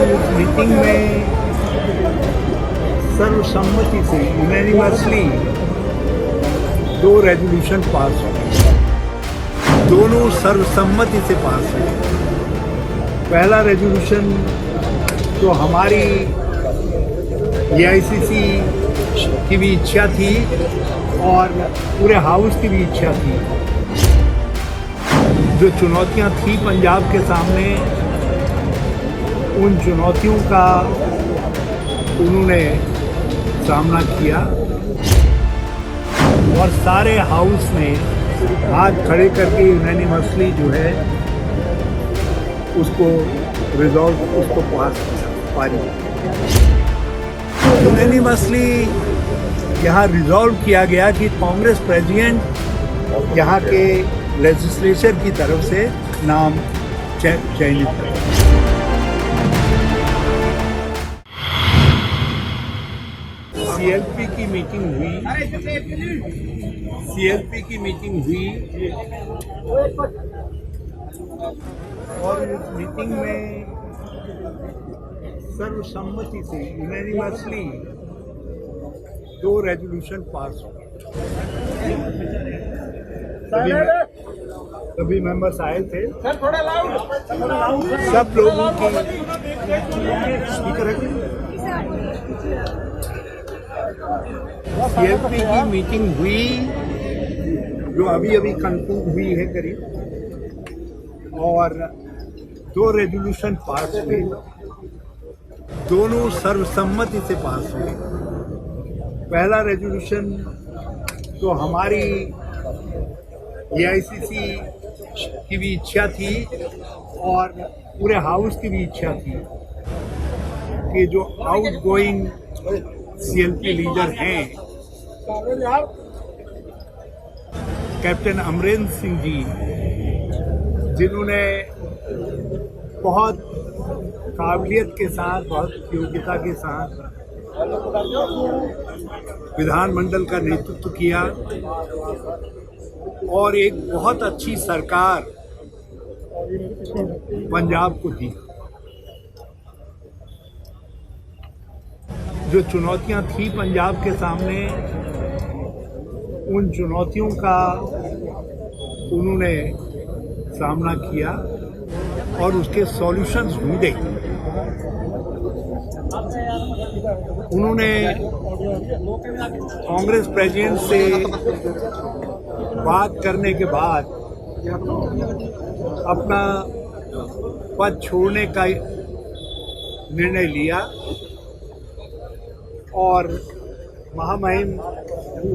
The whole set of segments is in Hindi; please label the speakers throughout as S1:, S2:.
S1: इस मीटिंग में सर्वसम्मति से यूनैनिमसली 2 रेजोल्यूशन पास हुए। दोनों सर्वसम्मति से पास हुए। पहला रेजोल्यूशन तो हमारी एआईसीसी की भी इच्छा थी और पूरे हाउस की भी इच्छा थी। जो चुनौतियां थी पंजाब के सामने, उन चुनौतियों का उन्होंने सामना किया और सारे हाउस ने हाथ खड़े करके यूनैनिमसली जो है उसको पास पारित यूनैनिमसली यहाँ रिजॉल्व किया गया कि कांग्रेस प्रेसिडेंट यहाँ के लेजिस्लेचर की तरफ से नाम चयनित करें। सीएलपी की मीटिंग हुई और इस मीटिंग में सर्वसम्मति से यूनैनिमसली 2 रेजोल्यूशन पास हुए। सभी मेंबर्स आए थे। सब लोगों की सीएलपी की मीटिंग हुई जो अभी कंक्लूड हुई है करीब, और 2 रेजोल्यूशन पास हुए। दोनों सर्वसम्मति से पास हुए। पहला रेजोल्यूशन तो हमारी एआईसीसी की भी इच्छा थी और पूरे हाउस की भी इच्छा थी कि जो आउटगोइंग सीएलपी लीडर हैं कैप्टन अमरेंद्र सिंह जी, जिन्होंने बहुत काबिलियत के साथ, बहुत योग्यता के साथ विधानमंडल का नेतृत्व किया और एक बहुत अच्छी सरकार पंजाब को दी। जो चुनौतियां थी पंजाब के सामने, उन चुनौतियों का उन्होंने सामना किया और उसके सॉल्यूशंस ढूंढे। उन्होंने कांग्रेस प्रेसिडेंट से बात करने के बाद अपना पद छोड़ने का निर्णय लिया और महामहिम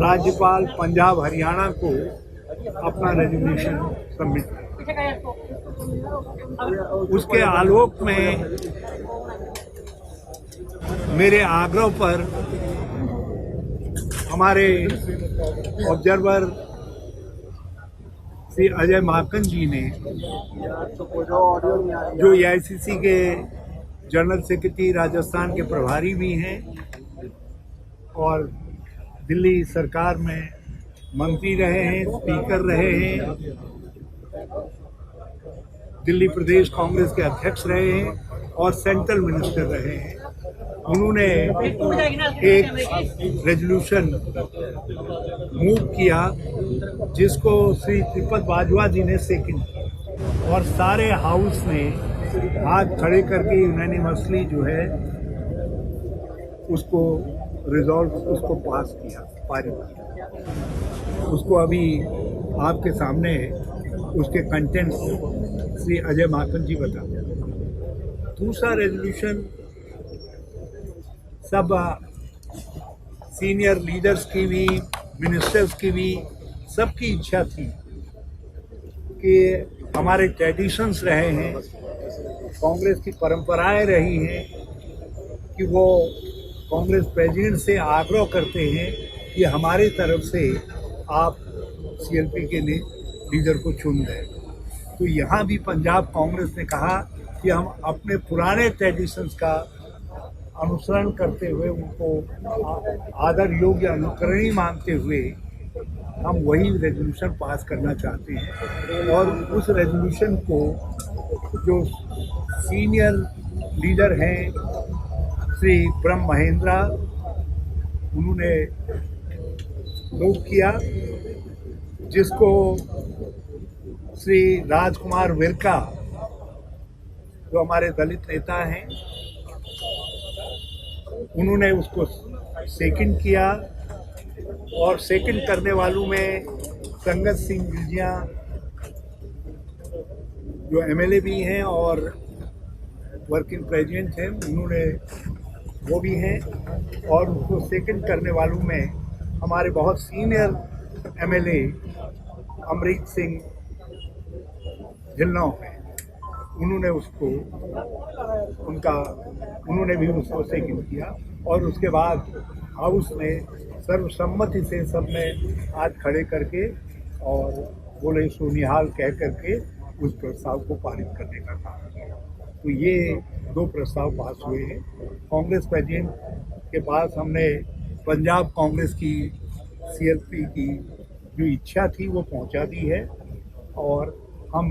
S1: राज्यपाल पंजाब हरियाणा को अपना रेजिग्नेशन सबमिट किया। उसके आलोक में मेरे आग्रह पर हमारे ऑब्जर्वर श्री अजय माकन जी ने, जो एआईसीसी के जनरल सेक्रेटरी राजस्थान के प्रभारी भी हैं और दिल्ली सरकार में मंत्री रहे हैं, स्पीकर रहे हैं, दिल्ली प्रदेश कांग्रेस के अध्यक्ष रहे हैं और सेंट्रल मिनिस्टर रहे हैं, उन्होंने एक रेजोल्यूशन मूव किया जिसको श्री त्रिपद बाजवा जी ने सेकेंड किया और सारे हाउस ने हाथ खड़े करके यूनैनिमसली जो है उसको पास किया, पारित किया। उसको अभी आपके सामने उसके कंटेंट्स श्री अजय माकन जी बता। दूसरा रेजोल्यूशन सब सीनियर लीडर्स की भी, मिनिस्टर्स की भी, सबकी इच्छा थी कि हमारे ट्रेडिशंस रहे हैं, कांग्रेस की परंपराएं रही हैं कि वो कांग्रेस प्रेसिडेंट से आग्रह करते हैं कि हमारी तरफ से आप सीएलपी के लीडर को चुन दें। तो यहाँ भी पंजाब कांग्रेस ने कहा कि हम अपने पुराने ट्रेडिशंस का अनुसरण करते हुए, उनको आदर योग्य अनुकरणीय मानते हुए हम वही रेजोल्यूशन पास करना चाहते हैं। और उस रेजोल्यूशन को जो सीनियर लीडर हैं श्री ब्रह्म महेंद्रा, उन्होंने लोग किया, जिसको श्री राजकुमार विरका जो हमारे दलित नेता हैं उन्होंने उसको सेकंड किया। और सेकंड करने वालों में संगत सिंह गिलजिया जो एमएलए भी हैं और वर्किंग प्रेसिडेंट हैं, उन्होंने वो भी हैं। और उसको सेकंड करने वालों में हमारे बहुत सीनियर एमएलए अमरीक सिंह ढिल्लों हैं, उन्होंने भी उसको सेकंड किया। और उसके बाद हाउस में सर्वसम्मति से सबने हाथ खड़े करके और बोले सोनिहाल कह करके उस प्रस्ताव को पारित करने का काम किया। तो ये 2 प्रस्ताव पास हुए हैं। कांग्रेस प्रेसिडेंट के पास हमने पंजाब कांग्रेस की सीएलपी की जो इच्छा थी वो पहुंचा दी है, और हम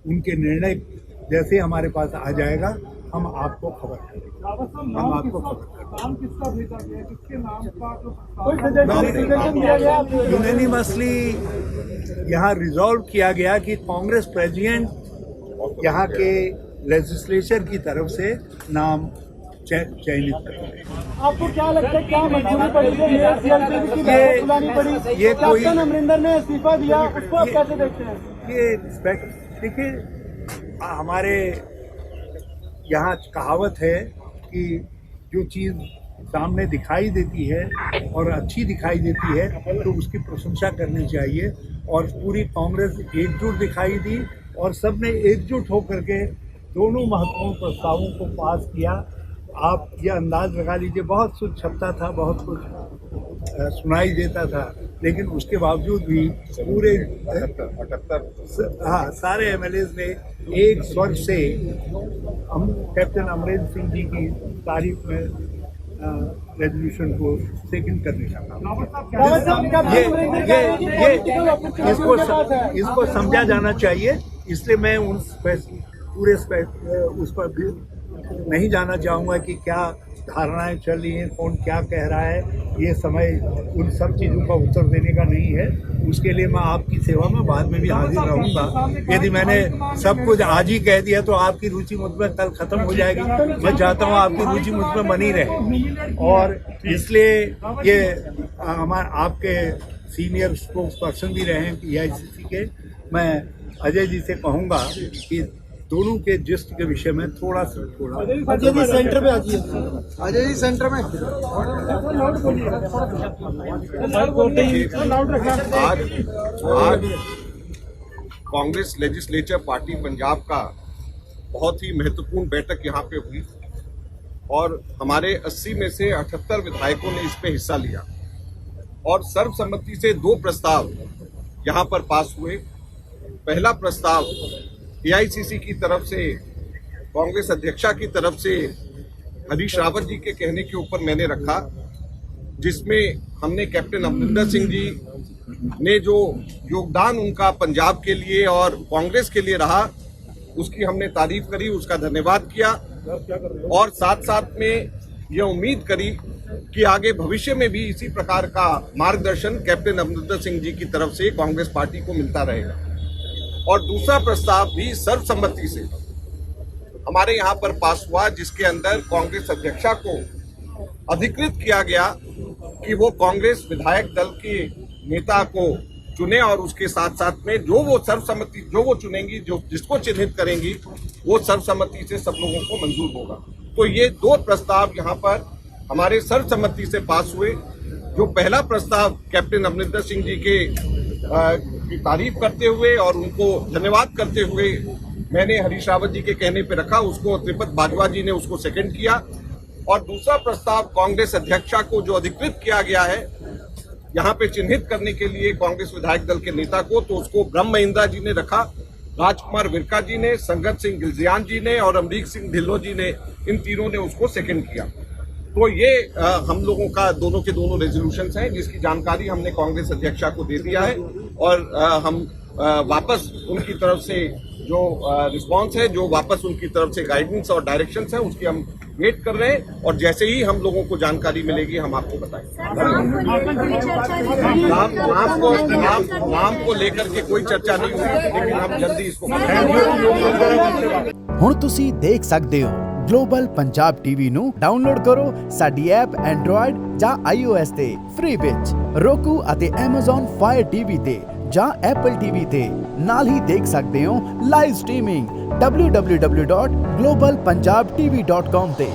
S1: उनके निर्णय जैसे हमारे पास आ जाएगा हम आपको खबर करेंगे। हम आपको नाम किसका भेजा गया, किसके नाम का यूनानिमसली यहाँ रिजॉल्व किया गया कि कांग्रेस प्रेसिडेंट यहाँ के लेजिस्लेचर की तरफ से नाम चयनित करेंगे।
S2: आपको क्या लगता है, क्या मजबूरी पड़ी है बुलानी पड़ी?
S1: ये कोई
S2: अमरिंदर ने इस्तीफा दिया, उसको आप कैसे देखते हैं?
S1: ये देखिए, हमारे यहाँ कहावत है कि जो चीज़ सामने दिखाई देती है और अच्छी दिखाई देती है तो उसकी प्रशंसा करनी चाहिए। और पूरी कांग्रेस एकजुट दिखाई दी और सबने एकजुट होकर के दोनों महत्वपूर्ण प्रस्तावों को पास किया। आप ये अंदाज लगा लीजिए, बहुत कुछ छपता था, बहुत कुछ सुनाई देता था, लेकिन उसके बावजूद भी पूरे 78 सारे एमएलएज ने एक स्वर से हम कैप्टन अमरेंद्र सिंह जी की तारीफ में रेजोल्यूशन को सेकंड करने का काम। इसको समझा जाना चाहिए, इसलिए मैं उस पर भी नहीं जाना चाहूँगा कि क्या धारणाएं चल रही हैं, कौन क्या कह रहा है। ये समय उन सब चीज़ों का उत्तर देने का नहीं है। उसके लिए मैं आपकी सेवा में बाद में भी हाजिर रहूँगा। यदि मैंने सब कुछ आज ही कह दिया तो आपकी रुचि मुझ में कल खत्म हो जाएगी। मैं चाहता हूँ आपकी रुचि मुझ में बनी रहे, और इसलिए ये आपके सीनियर स्पोक्स पर्सन भी रहे हैं PICC के। मैं अजय जी से कहूँगा कि दोनों के जिस्ट के विषय में थोड़ा
S2: अजय जी सेंटर पे आ जाइए। अजय जी सेंटर में
S3: आज कांग्रेस लेजिस्लेचर पार्टी पंजाब का बहुत ही महत्वपूर्ण बैठक यहाँ पे हुई और हमारे 80 में से 78 विधायकों ने इस पे हिस्सा लिया और सर्वसम्मति से 2 प्रस्ताव यहाँ पर पास हुए। पहला प्रस्ताव AICC की तरफ से, कांग्रेस अध्यक्षा की तरफ से हरीश रावत जी के कहने के ऊपर मैंने रखा, जिसमें हमने कैप्टन अमरिंदर सिंह जी ने जो योगदान उनका पंजाब के लिए और कांग्रेस के लिए रहा उसकी हमने तारीफ करी, उसका धन्यवाद किया और साथ साथ में ये उम्मीद करी कि आगे भविष्य में भी इसी प्रकार का मार्गदर्शन कैप्टन अमरिंदर सिंह जी की तरफ से कांग्रेस पार्टी को मिलता रहेगा। और दूसरा प्रस्ताव भी सर्वसम्मति से हमारे यहाँ पर पास हुआ, जिसके अंदर कांग्रेस अध्यक्षा को अधिकृत किया गया कि वो कांग्रेस विधायक दल के नेता को चुने और उसके साथ साथ में जो वो चुनेंगी, जो जिसको चिन्हित करेंगी वो सर्वसम्मति से सब लोगों को मंजूर होगा। तो ये 2 प्रस्ताव यहाँ पर हमारे सर्वसम्मति से पास हुए। जो पहला प्रस्ताव कैप्टन अमरिंदर सिंह जी की तारीफ करते हुए और उनको धन्यवाद करते हुए मैंने हरीश रावत जी के कहने पे रखा, उसको त्रिपत बाजवा जी ने उसको सेकंड किया। और दूसरा प्रस्ताव कांग्रेस अध्यक्षा को जो अधिकृत किया गया है यहाँ पे चिन्हित करने के लिए कांग्रेस विधायक दल के नेता को, तो उसको ब्रह्म महेंद्रा जी ने रखा, राजकुमार विरका जी ने, संगत सिंह गिलजियान जी ने और अमरीक सिंह ढिल्लों जी ने, इन तीनों ने उसको सेकंड किया। तो ये हम लोगों का दोनों के दोनों रेजोल्यूशंस हैं, जिसकी जानकारी हमने कांग्रेस अध्यक्षा को दे दिया है और हम वापस उनकी तरफ से जो रिस्पांस है, जो वापस उनकी तरफ से गाइडेंस और डायरेक्शंस है, उसकी हम वेट कर रहे हैं और जैसे ही हम लोगों को जानकारी मिलेगी हम आपको बताएंगे। नाम को लेकर के कोई चर्चा नहीं हुई, लेकिन हम जल्दी इसको
S4: ਹੁਣ ਤੁਸੀਂ ਦੇਖ ਸਕਦੇ ਹੋ ਗਲੋਬਲ ਪੰਜਾਬ ਟੀਵੀ ਨੂੰ ਡਾਊਨਲੋਡ ਕਰੋ ਸਾਡੀ ਐਪ ਐਂਡਰੋਇਡ ਜਾਂ iOS ਤੇ ਫ੍ਰੀ ਵਿੱਚ roku ਅਤੇ Amazon Fire TV ਤੇ ਜਾਂ Apple TV ਤੇ ਨਾਲ ਹੀ ਦੇਖ ਸਕਦੇ ਹੋ ਲਾਈਵ ਸਟ੍ਰੀਮਿੰਗ www.globalpunjabtv.com ਤੇ